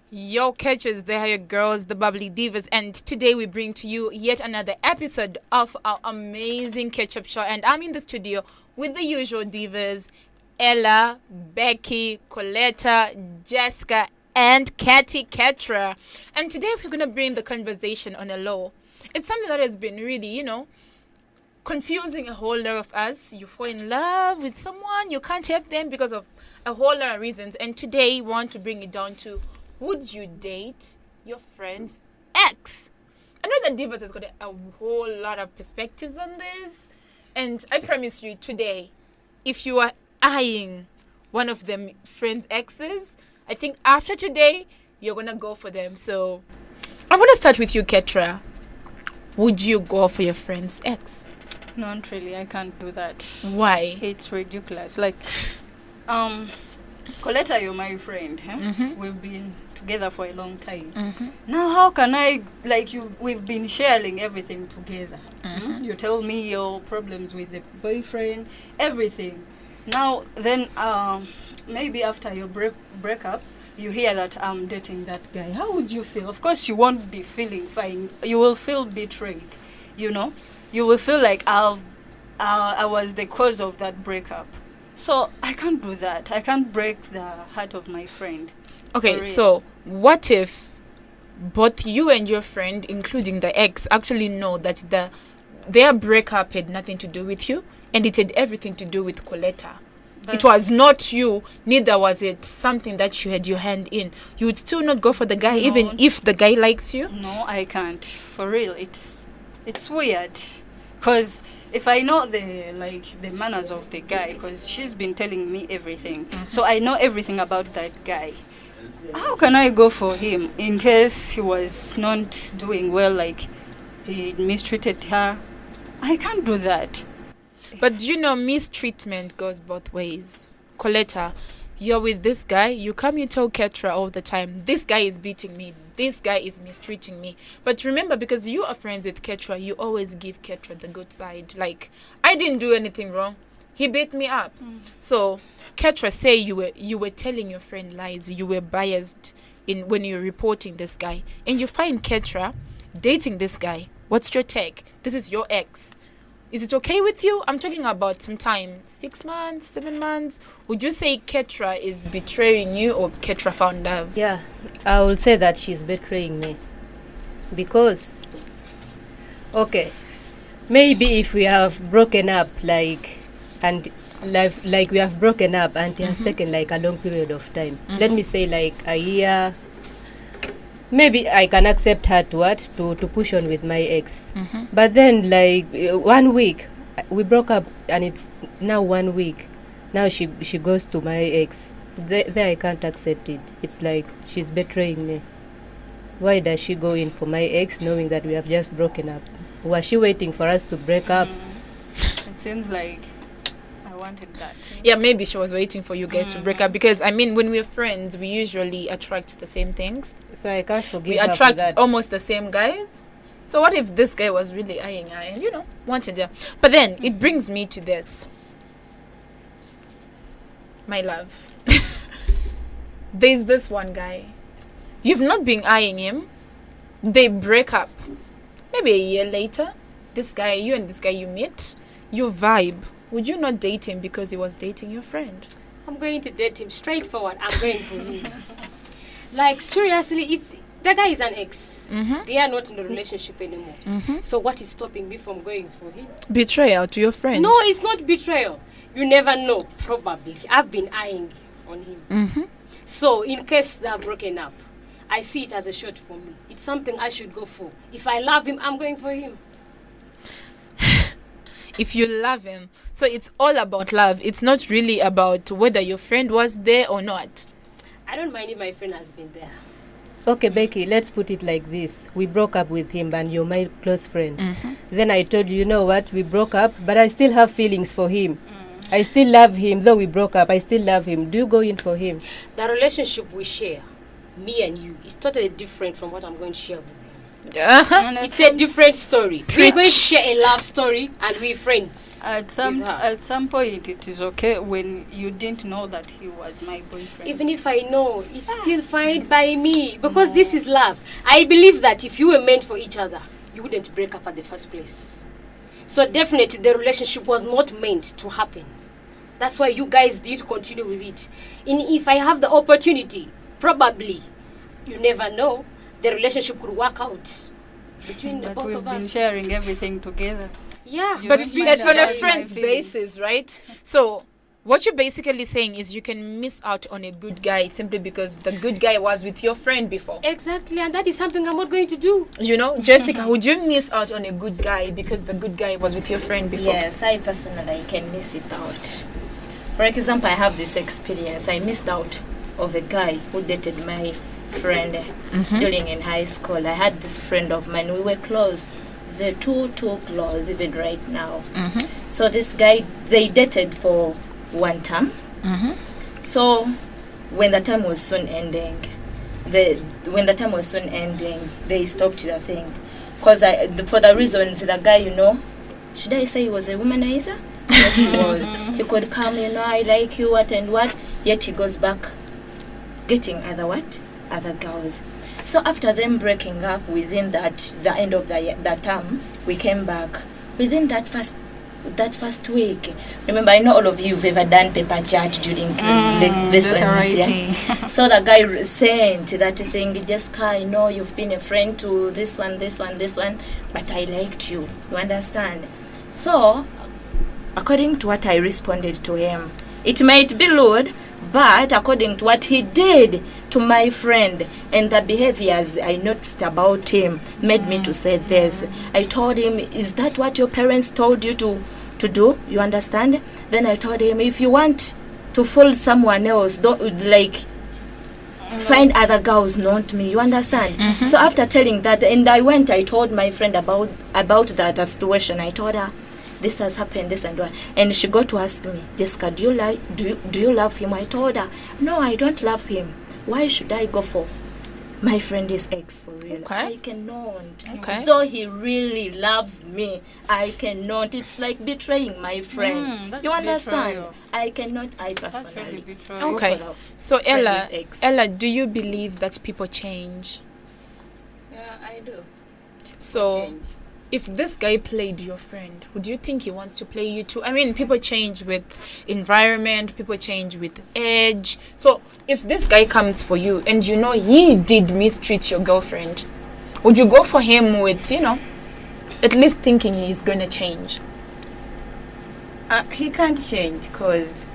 Yo, catchers, they are your girls, the bubbly divas, and today we bring to you yet another episode of our amazing CatchUp Show. And I'm in the studio with the usual divas, Ella, Becky, Coletta, Jessica, and Catty Ketra. And today we're going to bring the conversation on a low. It's something that has been really, confusing a whole lot of us. You fall in love with someone, you can't have them because of a whole lot of reasons. And today we want to bring it down to, would you date your friend's ex? I know that Divas has got a whole lot of perspectives on this. And I promise you today, if you are eyeing one of them friend's exes, I think after today, you're going to go for them. So I'm going to start with you, Ketra. Would you go for your friend's ex? Not really. I can't do that. Why? It's ridiculous. Coletta, you're my friend. Mm-hmm. We've been together for a long time. Mm-hmm. Now, how can I, we've been sharing everything together. Mm-hmm. You tell me your problems with the boyfriend, everything. Now, then, maybe after your breakup, you hear that I'm dating that guy. How would you feel? Of course, you won't be feeling fine. You will feel betrayed, you know? You will feel like I was the cause of that breakup. So I can't do that. I can't break the heart of my friend. Okay, so what if both you and your friend, including the ex, actually know that their breakup had nothing to do with you and it had everything to do with Coletta? It was not you, neither was it something that you had your hand in. You would still not go for the guy, even if the guy likes you? No, I can't. For real, it's weird. Because if I know the manners of the guy, because she's been telling me everything, so I know everything about that guy. How can I go for him in case he was not doing well, like he mistreated her? I can't do that. But mistreatment goes both ways. Coletta, you're with this guy, you tell Ketra all the time, this guy is beating me, this guy is mistreating me. But remember, because you are friends with Ketra, you always give Ketra the good side. Like, I didn't do anything wrong. He beat me up. So, Ketra, say you were telling your friend lies, you were biased when you were reporting this guy, and you find Ketra dating this guy. What's your take? This is your ex. Is it okay with you? I'm talking about some time, 6 months, 7 months. Would you say Ketra is betraying you or Ketra found love? Yeah, I will say that she's betraying me. Because, okay, maybe if we have broken up, we have broken up and it has taken a long period of time. Let me say a year. Maybe I can accept her to push on with my ex. But then 1 week, we broke up and it's now 1 week. Now she goes to my ex. There I can't accept it. It's like she's betraying me. Why does she go in for my ex knowing that we have just broken up? Was she waiting for us to break up? It seems like I wanted that. Yeah, maybe she was waiting for you guys to break up, because when we're friends, we usually attract the same things. So I can't forgive We her attract for that. almost the same guys. So what if this guy was really eyeing her and wanted her? But then it brings me to this, my love. There's this one guy. You've not been eyeing him. They break up. Maybe a year later, you and this guy you meet, you vibe. Would you not date him because he was dating your friend? I'm going to date him. Straightforward. I'm going for him. Seriously, the guy is an ex. They are not in a relationship anymore. So what is stopping me from going for him? Betrayal to your friend. No, it's not betrayal. You never know, probably. I've been eyeing on him. So in case they are broken up, I see it as a shot for me. It's something I should go for. If I love him, I'm going for him. If you love him. So it's all about love. It's not really about whether your friend was there or not. I don't mind if my friend has been there. Okay, Becky, let's put it like this. We broke up with him and you're my close friend. Then I told you, you know what, we broke up, but I still have feelings for him. I still love him. Though we broke up, I still love him. Do you go in for him? The relationship we share, me and you, is totally different from what I'm going to share with him. It's a different story. We're going to Preach. share a love story and we're friends. At some point, it is okay when you didn't know that he was my boyfriend. Even if I know, it's still fine by me because this is love. I believe that if you were meant for each other, you wouldn't break up at the first place. So definitely the relationship was not meant to happen. That's why you guys did continue with it. And if I have the opportunity, probably, you never know, the relationship could work out between the But both we've of been us. sharing everything together. Yeah. You But went it's much on a about friend's my feelings. basis, right? So what you're basically saying is you can miss out on a good guy simply because the good guy was with your friend before. Exactly, and that is something I'm not going to do. You know, Jessica, would you miss out on a good guy because the good guy was with your friend before? Yes, I personally can miss it out. For example, I have this experience. I missed out of a guy who dated my friend during in high school. I had this friend of mine. We were close. They're too close even right now. So this guy, they dated for one term. So when the time was soon ending, they stopped the thing. Because for the reasons, the guy, should I say he was a womanizer? Yes, he was. He could come, I like you, what and what. Yet he goes back getting other girls. So after them breaking up within the end of that term, we came back. Within that first week, remember, I know all of you have ever done paper chat during this one. Yeah? So the guy sent that thing, Jessica, I know you've been a friend to this one, but I liked you. You understand? So, according to what I responded to him, it might be lewd, but according to what he did to my friend and the behaviors I noticed about him made me to say this. I told him, is that what your parents told you to do? You understand? Then I told him, if you want to fool someone else, don't find other girls, not me. You understand? So after telling that, and I told my friend about that situation. I told her, this has happened, this and that. And she got to ask me, Jessica, do you love him? I told her, no, I don't love him. Why should I go for my friend is ex for real? Okay. I cannot. Okay. Though he really loves me, I cannot. It's like betraying my friend. That's You understand? betrayal. I cannot. I That's personally. really betrayal. go Okay. for the So friend Ella, is ex. Ella, do you believe that people change? Yeah, I do. So Change. if this guy played your friend, would you think he wants to play you too? I mean, people change with environment, people change with age. So if this guy comes for you and he did mistreat your girlfriend, would you go for him with, at least thinking he's going to change? He can't change because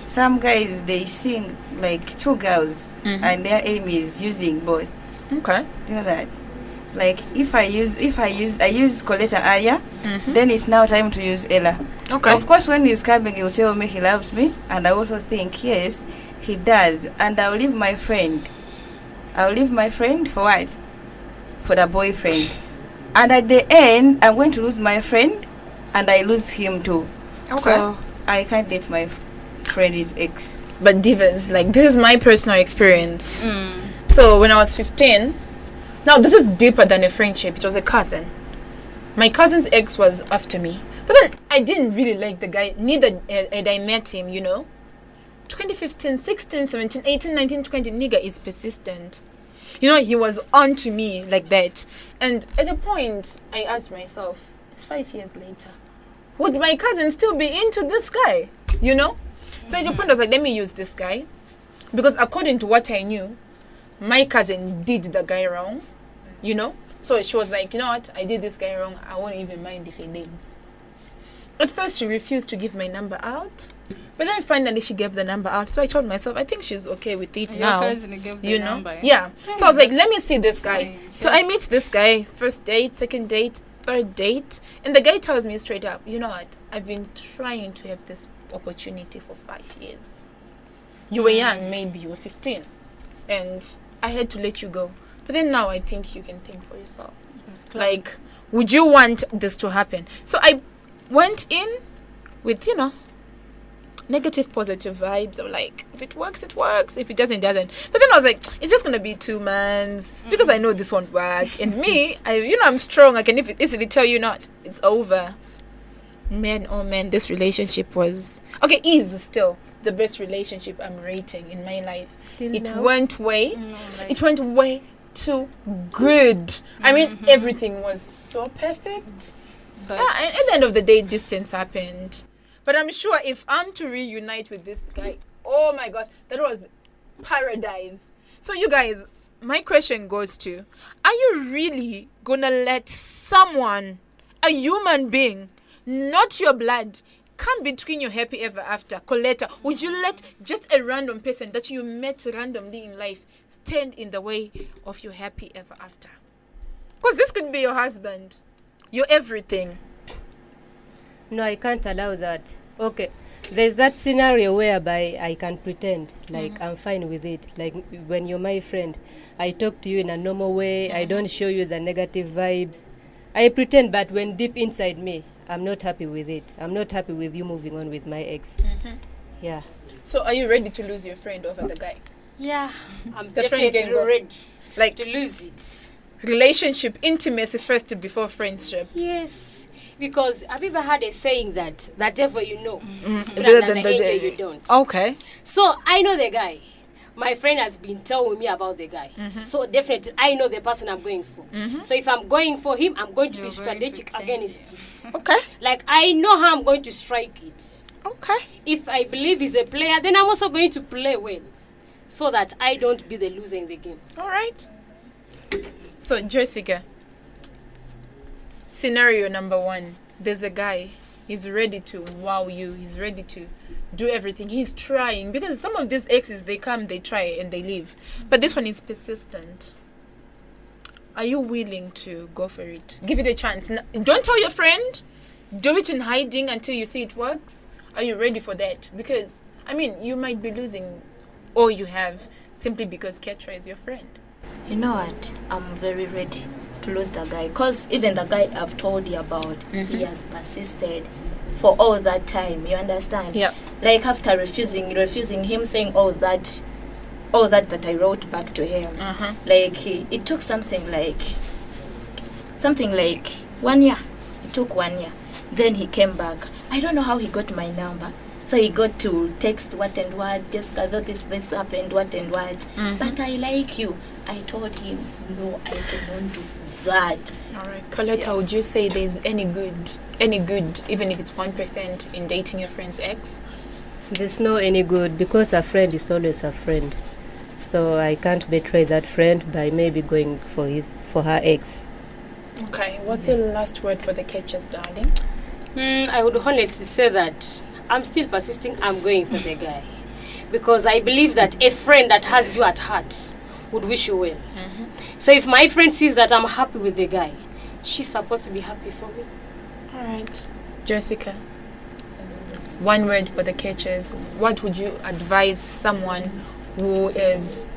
some guys, they sing like two girls and their aim is using both. Okay. You know that? Like I used Coletta earlier, then it's now time to use Ella. Okay. Of course, when he's coming, he'll tell me he loves me, and I also think yes, he does. And I'll leave my friend. I'll leave my friend for what? For the boyfriend. And at the end, I'm going to lose my friend, and I lose him too. Okay. So I can't date my friend's ex. But divas, like, this is my personal experience. So when I was 15, now this is deeper than a friendship. It was a cousin. My cousin's ex was after me. But then I didn't really like the guy. Neither had I met him, 2015, 16, 17, 18, 19, 20, nigga is persistent. He was on to me like that. And at a point, I asked myself, it's 5 years later. Would my cousin still be into this guy? So at a point, I was like, let me use this guy. Because according to what I knew, my cousin did the guy wrong. So she was like, you know what? I did this guy wrong. I won't even mind if he leaves. At first, she refused to give my number out. But then finally, she gave the number out. So I told myself, I think she's okay with it Your now. cousin gave the number, eh? Yeah. So I was like, let me see this guy. fine. So I meet this guy. First date, second date, third date. And the guy tells me straight up, you know what? I've been trying to have this opportunity for 5 years. You were young, maybe you were 15. And I had to let you go. But then now I think you can think for yourself. Like, would you want this to happen? So I went in with, negative, positive vibes. I'm like, if it works, it works. If it doesn't, it doesn't. But then I was like, it's just gonna be 2 months because I know this won't work. And me, I'm strong. I can easily tell you not. It's over. Man, oh man, this relationship is still the best relationship I'm rating in my life. It went way too good. I mean, everything was so perfect. But And at the end of the day, distance happened. But I'm sure if I'm to reunite with this guy, oh my gosh, that was paradise. So you guys, my question goes to, are you really gonna let someone, a human being, not your blood, come between your happy ever after? Coletta, would you let just a random person that you met randomly in life stand in the way of your happy ever after? Because this could be your husband, your everything. No, I can't allow that. Okay, there's that scenario whereby I can pretend like I'm fine with it. Like when you're my friend, I talk to you in a normal way. I don't show you the negative vibes. I pretend, but when deep inside me, I'm not happy with it. I'm not happy with you moving on with my ex. Yeah. So are you ready to lose your friend over the guy? Yeah, I'm The friend definitely can go. ready Like to lose it. relationship, intimacy first before friendship. Yes, because have you ever had a saying that the devil you know is Better better than the angel you don't? Okay. So I know the guy. My friend has been telling me about the guy. So definitely I know the person I'm going for. So if I'm going for him, I'm going to be You're going to strategic change against it. Okay. Like I know how I'm going to strike it. Okay. If I believe he's a player, then I'm also going to play well, so that I don't be the loser in the game. All right. So Jessica, scenario number 1. There's a guy. He's ready to wow you. He's ready to do everything. He's trying, because some of these exes, they come, they try, and they leave. But this one is persistent. Are you willing to go for it? Give it a chance. Don't tell your friend. Do it in hiding until you see it works. Are you ready for that? Because, I mean, you might be losing all you have simply because Ketra is your friend. You know what? I'm very ready to lose the guy. Because even the guy I've told you about, he has persisted for all that time. You understand? Yeah. Like after refusing him, saying all that I wrote back to him. Like it took something like 1 year. It took 1 year. Then he came back. I don't know how he got my number. So he got to text what and what, Jessica, though this happened, what and what. But I like you. I told him, no, I cannot do that. All right. Coletta, would you say there's any good, even if it's 1%, in dating your friend's ex? There's no any good, because a friend is always a friend. So I can't betray that friend by maybe going for her ex. Okay. What's your last word for the catchers, darling? I would honestly say that I'm still persisting. I'm going for the guy, because I believe that a friend that has you at heart would wish you well. So if my friend sees that I'm happy with the guy, she's supposed to be happy for me. All right. Jessica, 1 word for the catchers. What would you advise someone who is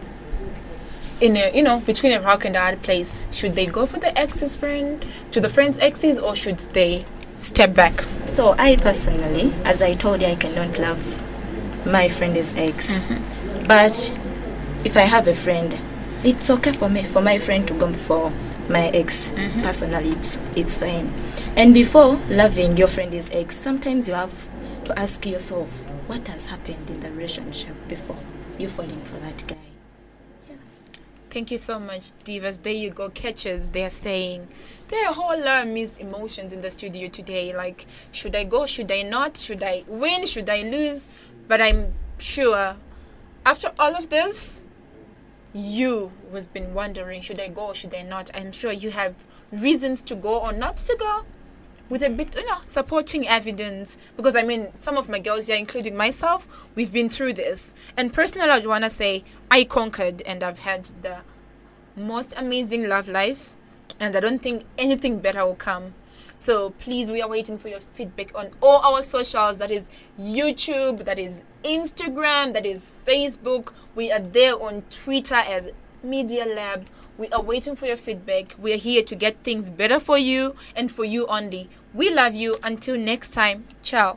in a, between a rock and a hard place? Should they go for the ex's friend, to the friend's exes, or should they step back? So I personally, as I told you, I cannot love my friend's ex. But if I have a friend, it's okay for my friend to go for my ex. Personally, it's fine. And before loving your friend's ex, sometimes you have to ask yourself, what has happened in the relationship before you falling for that guy? Thank you so much, divas. There you go, catchers. They're saying there are a whole lot of mixed emotions in the studio today. Like, should I go? Should I not? Should I win? Should I lose? But I'm sure after all of this, you has been wondering, should I go or should I not? I'm sure you have reasons to go or not to go, with a bit, supporting evidence. Because I mean, some of my girls here, including myself, we've been through this. And personally, I want to say I conquered, and I've had the most amazing love life. And I don't think anything better will come. So please, we are waiting for your feedback on all our socials. That is YouTube, that is Instagram, that is Facebook. We are there on Twitter as Media Lab. We are waiting for your feedback. We are here to get things better for you and for you only. We love you. Until next time. Ciao.